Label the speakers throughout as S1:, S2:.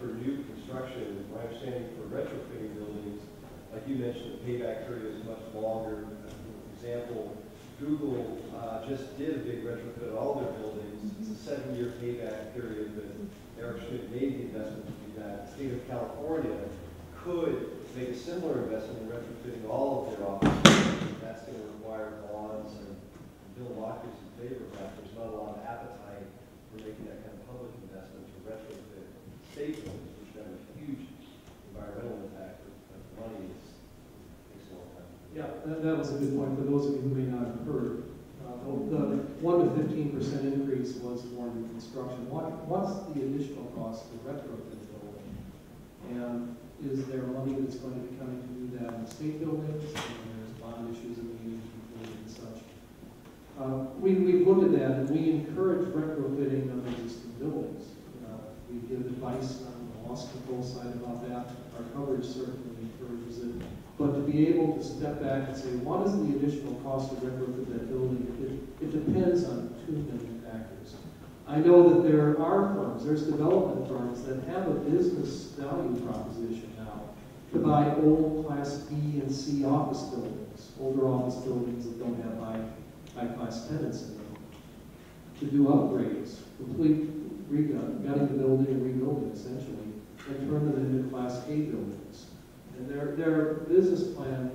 S1: for new construction, my understanding for retrofitting buildings, like you mentioned, the payback period is much longer. For example, Google just did a big retrofit of all their buildings. It's a 7-year payback period, but Eric Schmidt made the investment to do that. The state of California could make a similar investment in retrofitting all of their offices. That's going to require bonds, and Bill Walker's in favor of that. There's not a lot of appetite for making that kind of public investment to retrofit state buildings, which have a huge environmental impact, but the money takes a long time.
S2: Yeah, that was a good point for those of you who may not have heard. The 1 to 15% increase was for new construction. What's the additional cost to retrofit the building? And is there money that's going to be coming to do that in state buildings? And there's bond issues that we need to include and such. We've looked at that, and we encourage retrofitting of existing buildings. We give advice on the loss control side about that. Our coverage certainly encourages it. But to be able to step back and say, what is the additional cost to retrofit that building? It depends on too many factors. I know that there are firms, there's development firms that have a business value proposition now to buy old Class B and C office buildings, older office buildings that don't have high-class tenants in them, to do upgrades, complete gutting the building and rebuilding essentially, and turn them into Class A buildings. And their business plan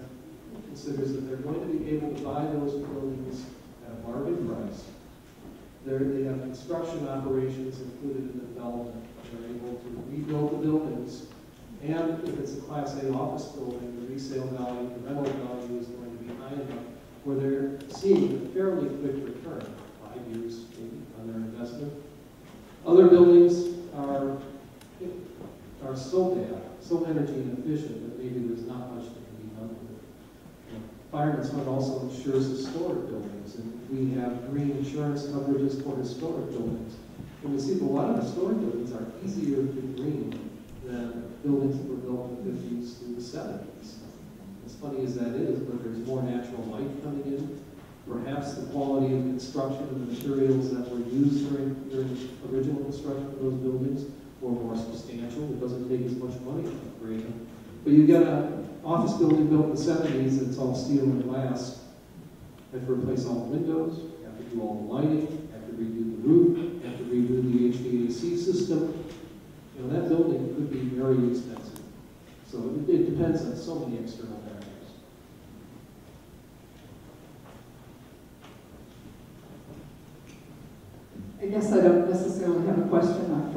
S2: considers that they're going to be able to buy those buildings at a bargain price. They have construction operations included in the development. They're able to rebuild the buildings, and if it's a Class A office building, the resale value, the rental value is going to be high enough where they're seeing a fairly quick return, 5 years maybe, on their investment. Other buildings are so bad, so energy inefficient that maybe there's not much that can be done with it. Fireman's Fund also insures historic buildings, and we have green insurance coverages for historic buildings. And we see that a lot of historic buildings are easier to green than buildings that were built in the 50s through the 70s. As funny as that is, but there's more natural light coming in. Perhaps the quality of construction and the materials that were used during the original construction of those buildings were more substantial. It doesn't take as much money to upgrade them. But you've got an office building built in the 70s that's all steel and glass. You have to replace all the windows, you have to do all the lighting, you have to redo the roof, you have to redo the HVAC system. You know, that building could be very expensive. So it depends on so many external factors.
S3: I guess I don't necessarily have a question.